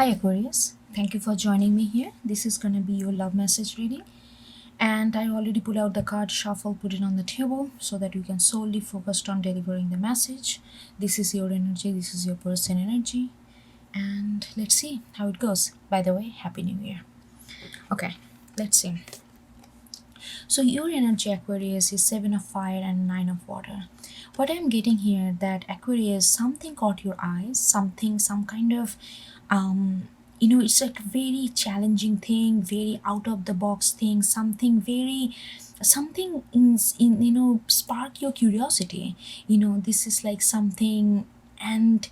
Hi Aquarius, thank you for joining me here. This is gonna be your love message reading, and I already pulled out the card shuffle, put it on the table so that you can solely focus on delivering the message. This is your energy, this is your person energy, and let's see how it goes. By the way, Happy New Year. Okay, let's see. So your energy Aquarius is 7 of fire and 9 of water. What I'm getting here that Aquarius, something caught your eyes, some kind of it's like very challenging thing, very out of the box thing, something in spark your curiosity. This is like something, and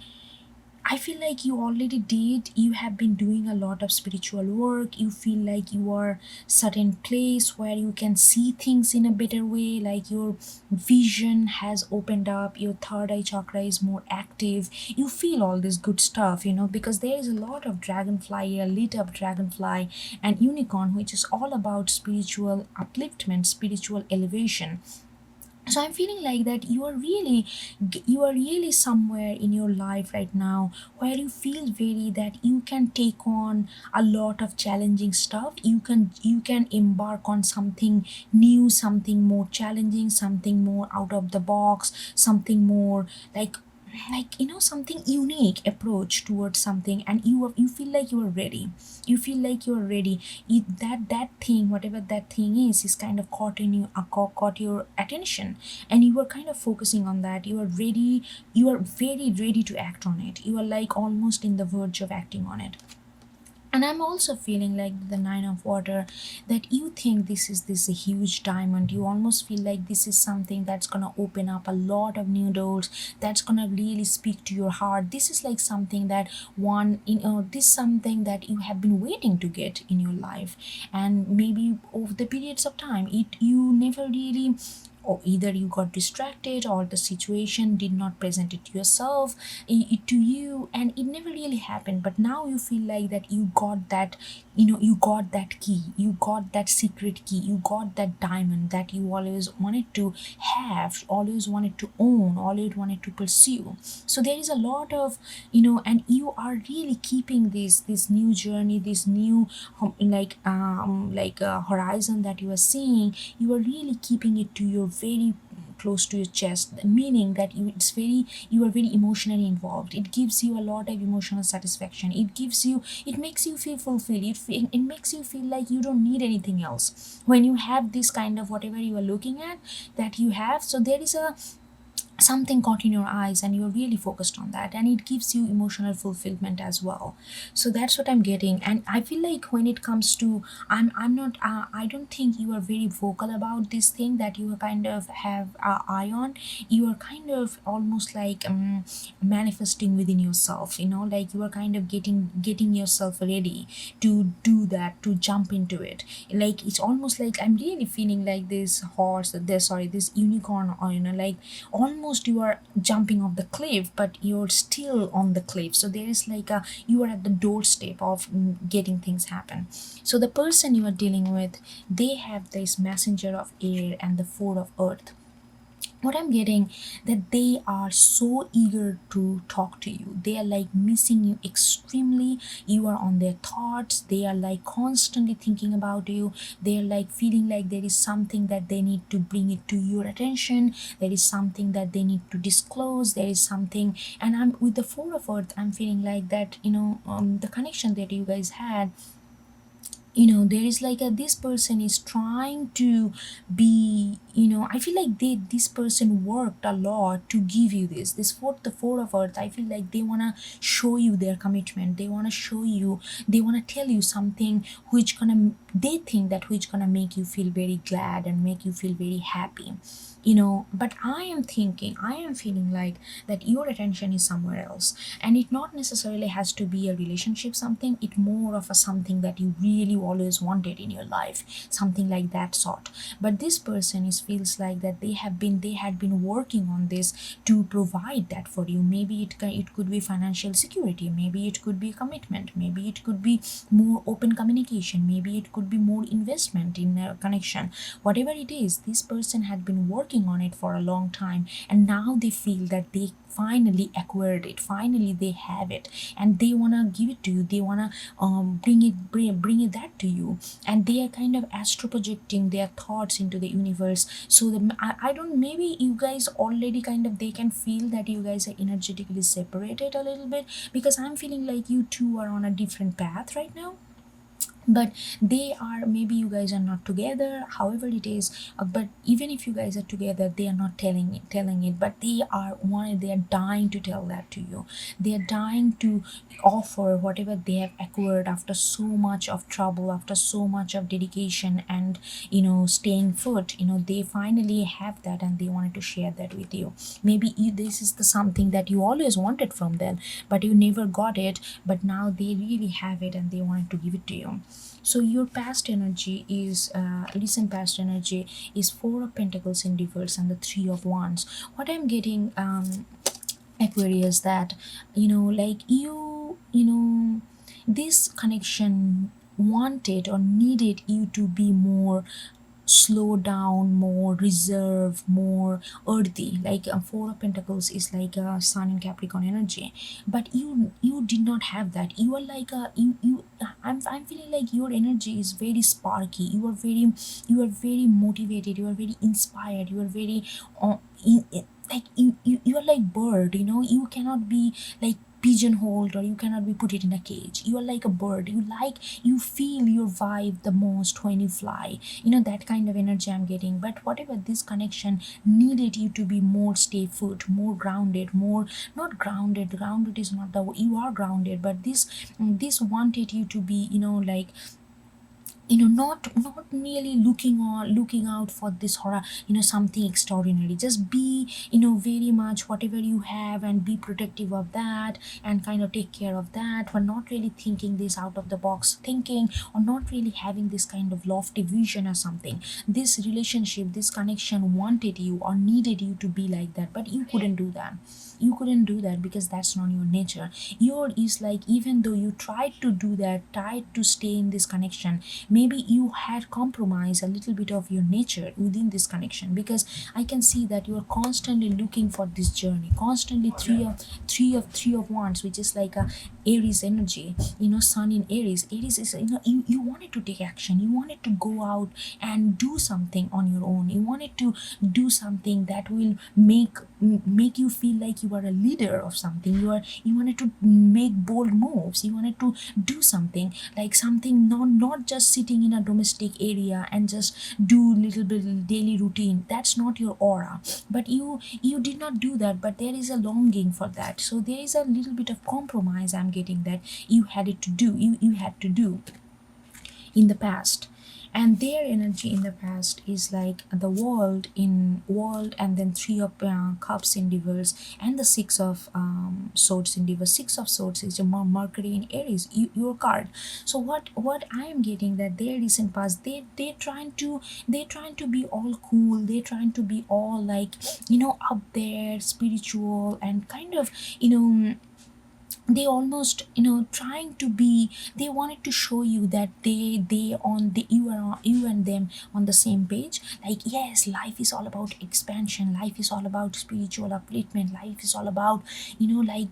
I feel like you already did. You have been doing a lot of spiritual work. You feel like you are certain place where you can see things in a better way. Like your vision has opened up. Your third eye chakra is more active. You feel all this good stuff, because there is a lot of dragonfly, a lit up dragonfly, and unicorn, which is all about spiritual upliftment, spiritual elevation. So I'm feeling like that you are really somewhere in your life right now where you feel very that you can take on a lot of challenging stuff. You can embark on something new, something more challenging, something more out of the box, something more something unique approach towards something, and you feel like you are ready. That thing, whatever that thing is kind of caught in you, caught your attention, and you are kind of focusing on that. You are ready, you are very ready to act on it. You are like almost in the verge of acting on it. And I'm also feeling like the nine of water, that you think this is a huge diamond. You almost feel like this is something that's gonna open up a lot of new doors, that's gonna really speak to your heart. This is like something that this something that you have been waiting to get in your life, and maybe over the periods of time you never really, or either you got distracted or the situation did not present it yourself, to you, and it never really happened. But now you feel like that you got that, you got that key, you got that secret key, you got that diamond that you always wanted to have, always wanted to own, always wanted to pursue. So there is a lot of, and you are really keeping this new journey, this new horizon that you are seeing. You are really keeping it to your very close to your chest, meaning that you are very emotionally involved. It gives you a lot of emotional satisfaction. It makes you feel fulfilled. It makes you feel like you don't need anything else when you have this kind of whatever you are looking at that you have. So there is a something caught in your eyes, and you're really focused on that, and it gives you emotional fulfillment as well. So that's what I'm getting. And I feel like when it comes to, I'm not I don't think you are very vocal about this thing that you kind of have eye on. You are kind of almost like manifesting within yourself, like you are kind of getting yourself ready to do that, to jump into it. Like it's almost like I'm really feeling like this horse, this unicorn, or like almost you are jumping off the cliff, but you're still on the cliff. So there is like a, you are at the doorstep of getting things happen. So the person you are dealing with, they have this messenger of air and the four of earth. What I'm getting, that they are so eager to talk to you. They are like missing you extremely. You are on their thoughts. They are like constantly thinking about you. They are like feeling like there is something that they need to bring it to your attention. There is something that they need to disclose. There is something, and I'm with the four of earth, I'm feeling like that, the connection that you guys had, there is like this person is trying to be, I feel like this person worked a lot to give you the four of earth. I feel like they want to show you their commitment. They want to show you, they want to tell you something which gonna, they think that which gonna make you feel very glad and make you feel very happy. But I am feeling like that your attention is somewhere else, and it not necessarily has to be a relationship, something, it more of a something that you really always wanted in your life, something like that sort. But this person is feels like that they had been working on this to provide that for you. Maybe it could be financial security, maybe it could be commitment, maybe it could be more open communication, maybe it could be more investment in a connection. Whatever it is, this person had been working working on it for a long time, and now they feel that they finally acquired it, finally they have it, and they want to give it to you, they want to bring it that to you, and they are kind of astro projecting their thoughts into the universe. So I don't, maybe you guys already kind of, they can feel that you guys are energetically separated a little bit, because I'm feeling like you two are on a different path right now. But they are, maybe you guys are not together, however it is, but even if you guys are together, they are not telling it, but they are wanted, they are dying to tell that to you. They are dying to offer whatever they have acquired after so much of trouble, after so much of dedication, and staying put. They finally have that, and they wanted to share that with you. Maybe this is the something that you always wanted from them, but you never got it, but now they really have it, and they wanted to give it to you. So your past energy is recent past energy is Four of Pentacles in reverse and the Three of Wands. What I'm getting, Aquarius, that like this connection wanted or needed you to be more slow down, more reserved, more earthy. Like Four of Pentacles is like a Sun in Capricorn energy, but you did not have that. You are like a you. I'm feeling like your energy is very sparky. You are very motivated. You are very inspired. You are very like you are like bird. You cannot be like pigeonholed, or you cannot be put it in a cage. You are like a bird. You feel your vibe the most when you fly. That kind of energy I'm getting. But whatever, this connection needed you to be more stay put, more grounded, more not grounded is not the, you are grounded, but this wanted you to be like not really looking out for this horror, something extraordinary. Just be very much whatever you have, and be protective of that, and kind of take care of that, for not really thinking this out of the box thinking, or not really having this kind of lofty vision or something. This relationship, this connection wanted you or needed you to be like that, but you couldn't do that. You couldn't do that because that's not your nature. Your is like, even though you tried to do that, tried to stay in this connection, maybe you had compromised a little bit of your nature within this connection, because I can see that you are constantly looking for this journey, constantly three of wands, which is like a Aries energy, Sun in Aries is, you wanted to take action, you wanted to go out and do something on your own, you wanted to do something that will make you feel like you are a leader of something. You wanted to make bold moves, you wanted to do something, like something not just sitting in a domestic area and just do little bit daily routine. That's not your aura. But you did not do that, but there is a longing for that. So there is a little bit of compromise I'm getting, that you had it to do, you had to do in the past. And their energy in the past is like the world, and then Three of Cups in reverse, and the Six of Swords in reverse. Six of Swords is your Mercury in Aries, your card. So what I am getting, that their recent past, they trying to be all cool, they trying to be all like up there, spiritual, and kind of they almost trying to be, they wanted to show you that they on the you and them on the same page. Like, yes, life is all about expansion, life is all about spiritual upliftment, life is all about like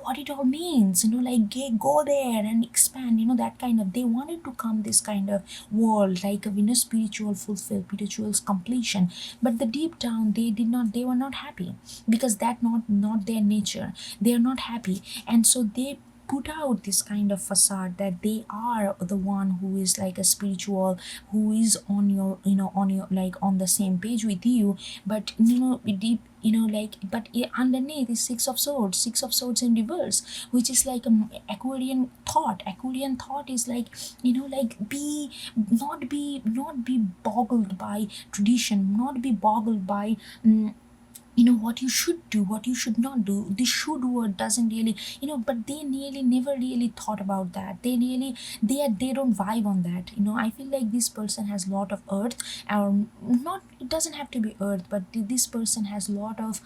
what it all means, like go there and expand, that kind of, they wanted to come this kind of world, like a spiritual fulfill, spiritual completion. But the deep down, they were not happy, because that not their nature. They are not happy, and so they put out this kind of facade that they are the one who is like a spiritual, who is on your on your, like, on the same page with you. But deep, like, but underneath is Six of Swords in reverse, which is like a Aquarian thought is like like not be boggled by tradition, not be boggled by what you should do, what you should not do. The should word doesn't really, but they nearly never really thought about that. They don't vibe on that. I feel like this person has a lot of earth, or not, it doesn't have to be earth, but this person has a lot of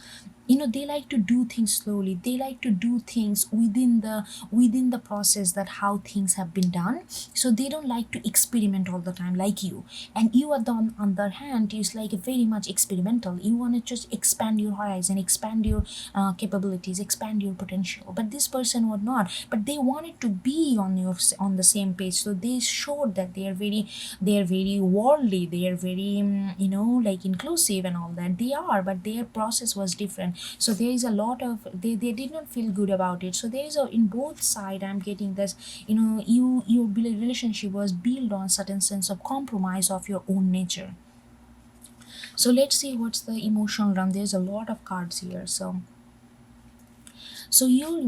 they like to do things slowly, they like to do things within the process that how things have been done. So they don't like to experiment all the time like you. And you are the on other hand is like very much experimental. You want to just expand your horizon, expand your capabilities, expand your potential. But this person would not, but they wanted to be on the same page. So they showed that they are very worldly, they are very like inclusive and all that. They are, but their process was different. So there is a lot of they did not feel good about it. So there is a in both side I'm getting this, your relationship was built on certain sense of compromise of your own nature. So let's see what's the emotional realm. There's a lot of cards here. So you're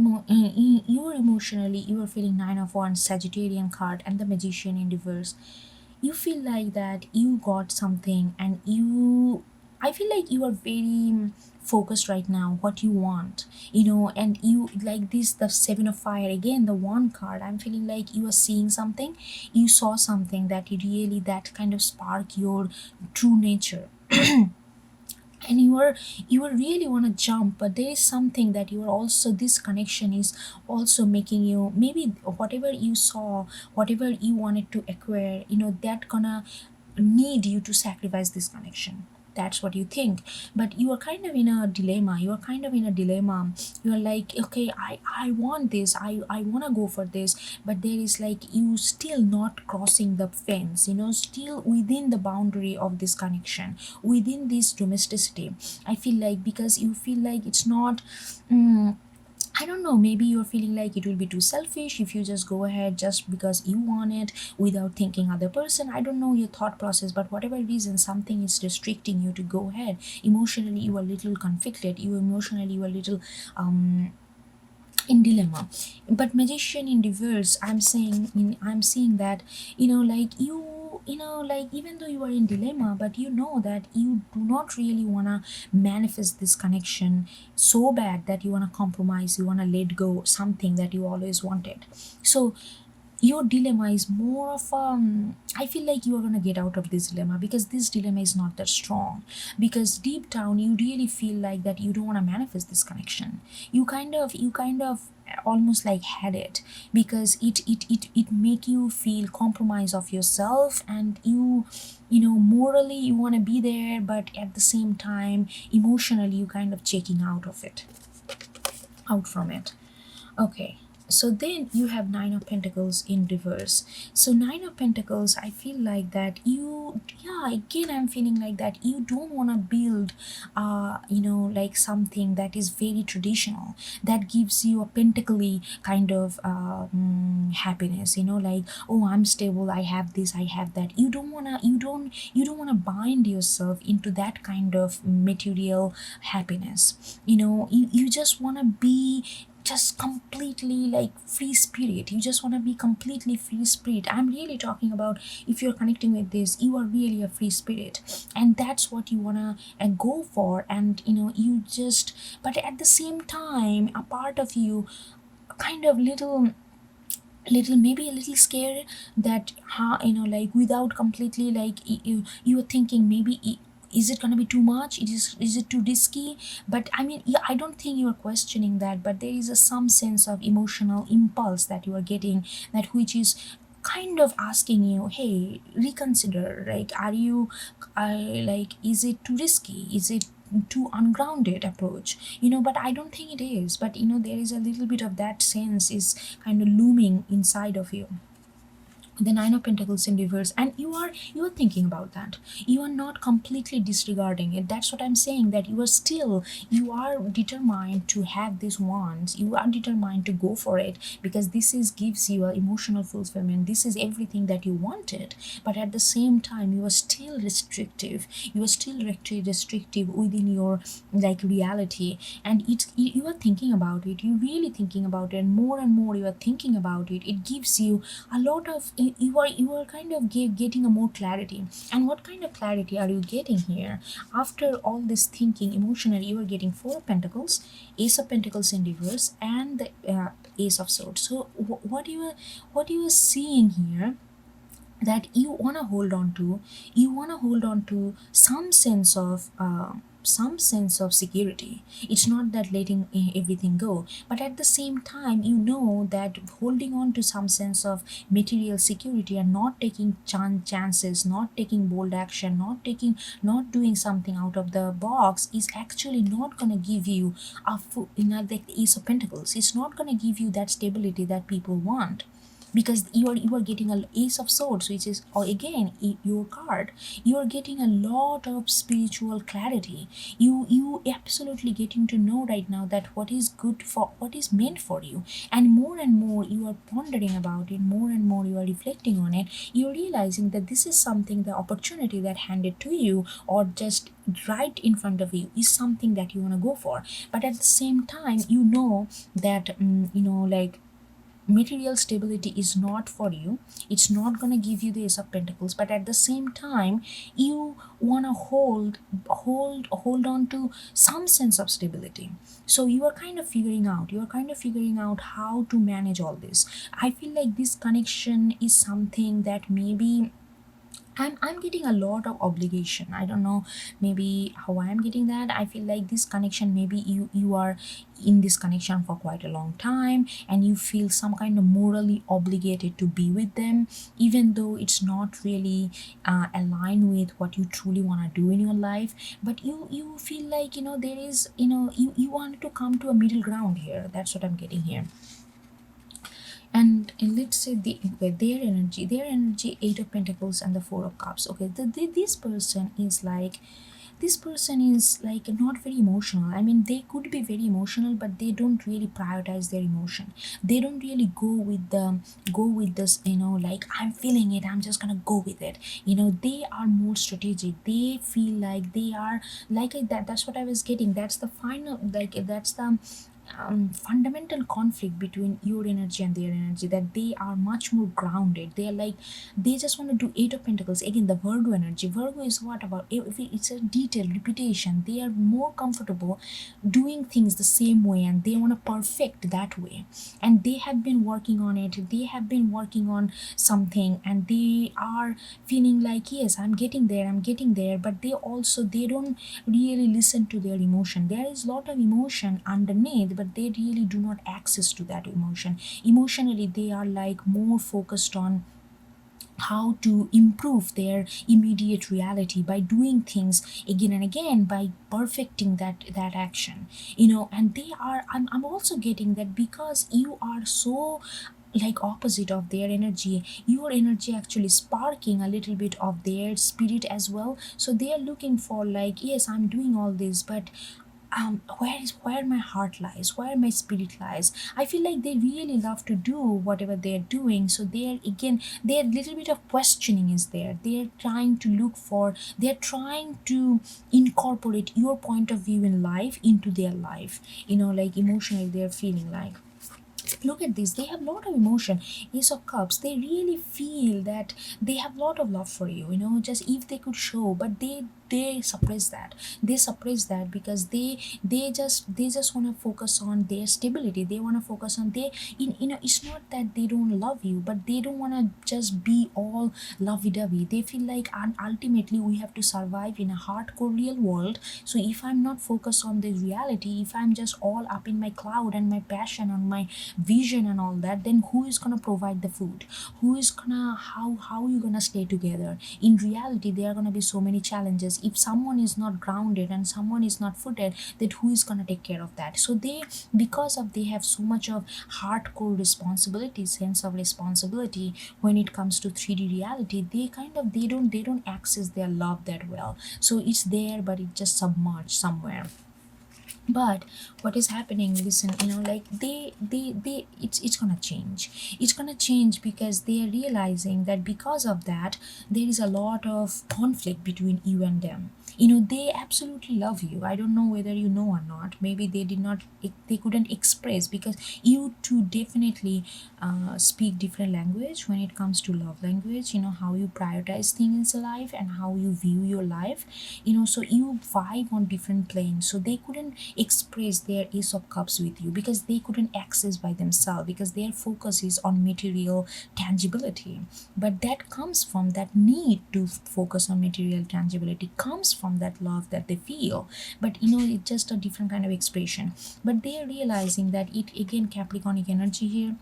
emotionally, you are feeling Nine of Wands, Sagittarian card, and the Magician in reverse. You feel like that you got something, and I feel like you are very focused right now what you want, and you like this, the Seven of Fire again, the Wand card. I'm feeling like you are seeing something, you saw something that really that kind of spark your true nature. And you are really want to jump, but there is something that you are also, this connection is also making you, maybe whatever you saw, whatever you wanted to acquire, that gonna need you to sacrifice this connection. That's what you think. But you are kind of in a dilemma, you're like, okay, I want this, I want to go for this, but there is like you still not crossing the fence, still within the boundary of this connection, within this domesticity. I feel like because you feel like it's not, mm, I don't know, maybe you're feeling like it will be too selfish if you just go ahead just because you want it without thinking other person. I don't know your thought process, but whatever reason, something is restricting you to go ahead. Emotionally, you are a little conflicted. You are a little in dilemma. But Magician in reverse, I'm seeing that, like like even though you are in dilemma, but you know that you do not really want to manifest this connection so bad that you want to compromise, you want to let go something that you always wanted. So your dilemma is more of I feel like you are going to get out of this dilemma because this dilemma is not that strong, because deep down you really feel like that you don't want to manifest this connection. You kind of almost like had it, because it make you feel compromise of yourself, and morally you want to be there, but at the same time emotionally you kind of checking out from it. Okay. So then you have Nine of Pentacles in reverse. So Nine of Pentacles, I feel like that yeah, again I'm feeling like that you don't want to build, like something that is very traditional, that gives you a pentacly kind of happiness. Like, oh, I'm stable, I have this, I have that. You don't wanna bind yourself into that kind of material happiness. You just wanna be just completely like free spirit. You just want to be completely free spirit. I'm really talking about, if you're connecting with this, you are really a free spirit, and that's what you want to go for. And you just, but at the same time a part of you kind of little maybe a little scared that how, like without completely like you are thinking maybe is it gonna be too much, is it too risky? But I mean, yeah, I don't think you are questioning that, but there is some sense of emotional impulse that you are getting, that which is kind of asking you, hey, reconsider, like are you like, is it too risky, is it too ungrounded approach? But I don't think it is. But there is a little bit of that sense is kind of looming inside of you, the Nine of Pentacles in reverse, and you are thinking about that. You are not completely disregarding it. That's what I'm saying, that you are determined to have these wands. You are determined to go for it, because this is gives you a emotional fulfillment. This is everything that you wanted. But at the same time you are still restrictive. You are still restrictive within your like reality. And you are thinking about it, you really thinking about it, and more you are thinking about it. It gives you a lot of, you are kind of getting a more clarity. And what kind of clarity are you getting here? After all this thinking emotionally, you are getting Four of Pentacles, Ace of Pentacles in reverse, and the Ace of Swords. So what you are seeing here, that you want to hold on to some sense of some sense of security. It's not that letting everything go, but at the same time, you know that holding on to some sense of material security and not taking chances, not taking bold action, not doing something out of the box is actually not going to give you the Ace of Pentacles. It's not going to give you that stability that people want, because you are getting an Ace of Swords, which is, or again, your card. You are getting a lot of spiritual clarity. You absolutely getting to know right now that what is good, for what is meant for you, and more you are pondering about it, more and more you are reflecting on it. You're realizing that this is something, the opportunity that handed to you or just right in front of you is something that you want to go for. But at the same time, you know that like, material stability is not for you. It's not going to give you the Ace of Pentacles, but at the same time, you want to hold on to some sense of stability. So you are kind of figuring out how to manage all this. I feel like this connection is something that maybe I'm getting a lot of obligation. I don't know maybe how I am getting that. I feel like this connection, maybe you are in this connection for quite a long time and you feel some kind of morally obligated to be with them, even though it's not really aligned with what you truly want to do in your life. But you feel like, there is, you want to come to a middle ground here. That's what I'm getting here. And let's say their energy, Eight of Pentacles and the Four of Cups. Okay, this person is like not very emotional. I mean, they could be very emotional, but they don't really prioritize their emotion. They don't really go with this, like, I'm feeling it, I'm just gonna go with it. They are more strategic. They feel like they are that's what I was getting. That's the final, like, that's the fundamental conflict between your energy and their energy, that they are much more grounded. They are like, they just want to do Eight of Pentacles. Again, the Virgo energy. Virgo is what about, if it's a detail repetition. They are more comfortable doing things the same way and they want to perfect that way, and they have been working on it. They have been working on something and they are feeling like, yes, I'm getting there, but they don't really listen to their emotion. There is a lot of emotion underneath, but they really do not access to that emotion. Emotionally, they are like more focused on how to improve their immediate reality by doing things again and again, by perfecting that action. And they are, I'm also getting that because you are so like opposite of their energy, your energy actually sparking a little bit of their spirit as well. So they are looking for, like, yes, I'm doing all this, but where my heart lies, where my spirit lies. I feel like they really love to do whatever they're doing. So they're, again, their little bit of questioning is there. They're trying to incorporate your point of view in life into their life. Like, emotionally they're feeling like, look at this, they have a lot of emotion. Ace of Cups, they really feel that they have a lot of love for you, just if they could show, but they suppress that because they just want to focus on their stability. They want to focus on their, it's not that they don't love you, but they don't want to just be all lovey-dovey. They feel like, and ultimately we have to survive in a hardcore real world. So if I'm not focused on the reality, if I'm just all up in my cloud and my passion and my vision and all that, then who is gonna provide the food? Who is gonna, how you gonna stay together? In reality, there are gonna be so many challenges. If someone is not grounded and someone is not footed, then who is gonna take care of that? So because of they have so much of hardcore responsibility, sense of responsibility when it comes to 3D reality, they don't access their love that well. So it's there, but it just submerged somewhere. But what is happening, listen, like, it's gonna change. It's gonna change because they are realizing that because of that, there is a lot of conflict between you and them. They absolutely love you. I don't know whether you know or not. Maybe they couldn't express, because you two definitely speak different language when it comes to love language. How you prioritize things in life and how you view your life. So you vibe on different planes. So they couldn't express their Ace of Cups with you because they couldn't access by themselves, because their focus is on material tangibility. But that comes from that need to focus on material tangibility, comes from from that love that they feel, but it's just a different kind of expression. But they are realizing that it again, Capricornic energy here,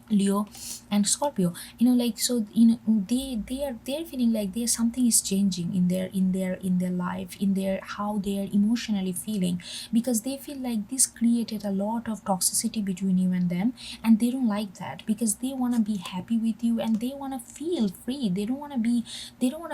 Leo and Scorpio, like, so they're feeling like there's something is changing in their life, in their how they are emotionally feeling, because they feel like this created a lot of toxicity between you and them, and they don't like that, because they want to be happy with you and they want to feel free. They don't want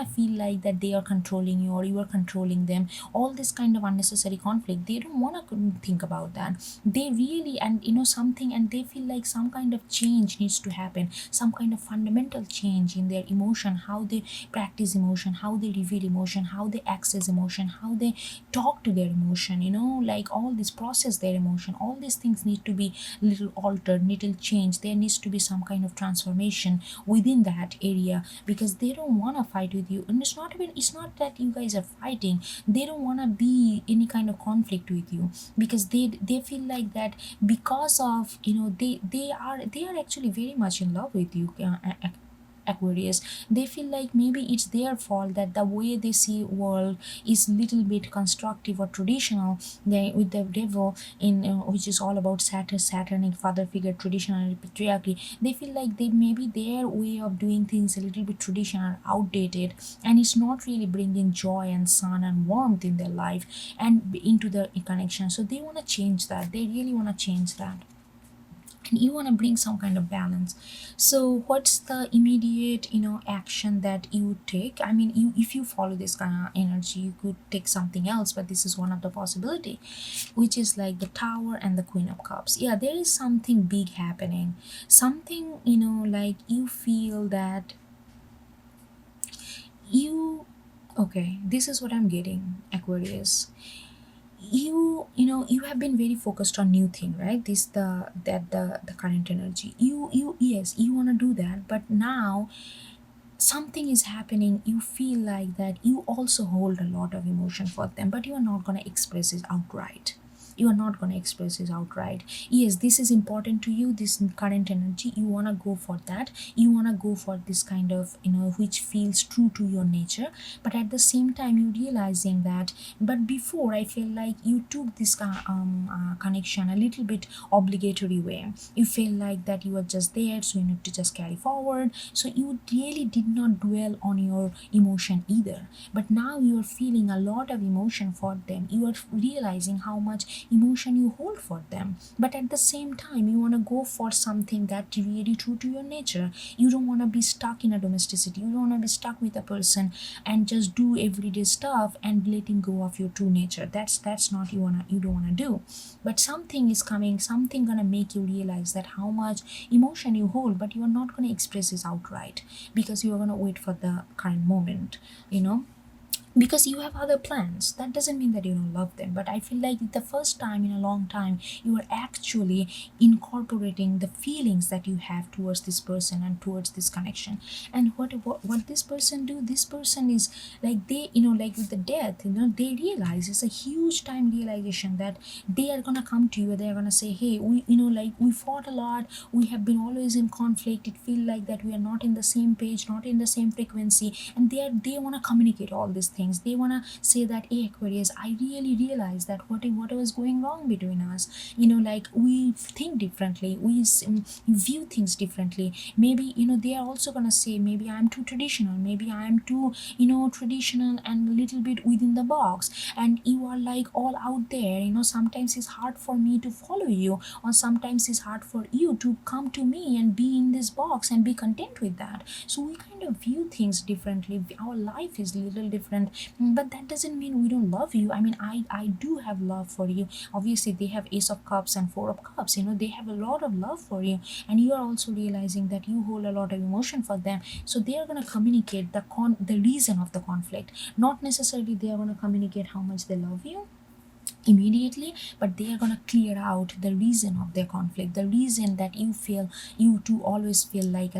to feel like that they are controlling you or you are controlling them. All this kind of unnecessary conflict, they don't want to think about that. They really, and something, and they feel like some kind of change needs to happen, some kind of fundamental change in their emotion, how they practice emotion, how they reveal emotion, how they access emotion, how they talk to their emotion, like all this process their emotion. All these things need to be little altered, little change. There needs to be some kind of transformation within that area, because they don't want to fight with you. And it's not that you guys are fighting, they don't want to be any kind of conflict with you, because they feel like that, because of they are actually very much in love with you, Aquarius. They feel like maybe it's their fault that the way they see world is little bit constructive or traditional. They, with the devil in which is all about Saturnic father figure, traditional patriarchy. They feel like they maybe their way of doing things a little bit traditional, outdated, and it's not really bringing joy and sun and warmth in their life and into the connection. So they want to change that. They really want to change that, and you want to bring some kind of balance. So what's the immediate action that you would take? I mean, if you follow this kind of energy, you could take something else, but this is one of the possibility, which is like the Tower and the Queen of Cups. Yeah, there is something big happening, something, like you feel that you okay, this is what I'm getting, Aquarius. You have been very focused on new thing, right? This the current energy, you yes, you want to do that, but now something is happening. You feel like that you also hold a lot of emotion for them, but you are not going to express it outright. You are not going to express it outright. Yes, this is important to you, this current energy. You want to go for that. You want to go for this kind of which feels true to your nature. But at the same time, you realizing that, but before, I feel like you took this connection a little bit obligatory way. You feel like that you are just there, so you need to just carry forward. So you really did not dwell on your emotion either. But now you are feeling a lot of emotion for them. You are realizing how much emotion you hold for them. But at the same time, you want to go for something that really true to your nature. You don't want to be stuck in a domesticity. You don't want to be stuck with a person and just do everyday stuff and letting go of your true nature. That's not you don't want to do. But something is coming, something gonna make you realize that how much emotion you hold, but you're not gonna express this outright, because you're gonna wait for the current moment, because you have other plans. That doesn't mean that you don't love them, but I feel like the first time in a long time you are actually incorporating the feelings that you have towards this person and towards this connection. And what this person do, this person is like, they like with the death, they realize, it's a huge time realization that they are gonna come to you. They are gonna say, hey, we like we fought a lot, we have been always in conflict, it feel like that we are not in the same page, not in the same frequency, and they want to communicate all these things. They want to say that, hey, Aquarius, I really realized that what was going wrong between us. Like we think differently, we view things differently. Maybe they are also gonna say, maybe I'm too traditional, maybe I'm too traditional and a little bit within the box, and you are like all out there. Sometimes it's hard for me to follow you, or sometimes it's hard for you to come to me and be in this box and be content with that. So we kind of view things differently. Our life is a little different. But that doesn't mean we don't love you. I mean, I do have love for you. Obviously, they have Ace of Cups and Four of Cups. They have a lot of love for you, and you are also realizing that you hold a lot of emotion for them. So they are gonna communicate the reason of the conflict. Not necessarily they are gonna communicate how much they love you immediately, but they are going to clear out the reason of their conflict, the reason that you two always feel like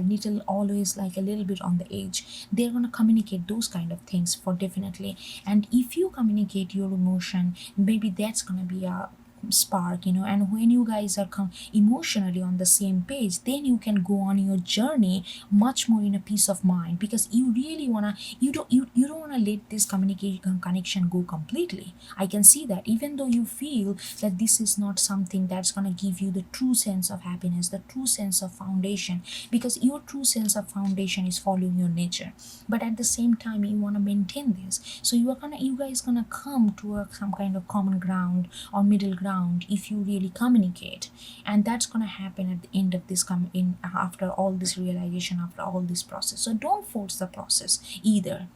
always like a little bit on the edge. They're going to communicate those kind of things for definitely. And if you communicate your emotion, maybe that's going to be a spark, and when you guys are emotionally on the same page, then you can go on your journey much more in a peace of mind, because you really wanna, you don't wanna let this communication connection go completely. I can see that, even though you feel that this is not something that's gonna give you the true sense of happiness, the true sense of foundation, because your true sense of foundation is following your nature, but at the same time you want to maintain this. So you guys gonna come to some kind of common ground or middle ground if you really communicate, and that's gonna happen at the end of this after all this realization, after all this process. So don't force the process either.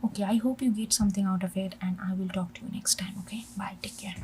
Okay, I hope you get something out of it, and I will talk to you next time. Okay, bye, take care.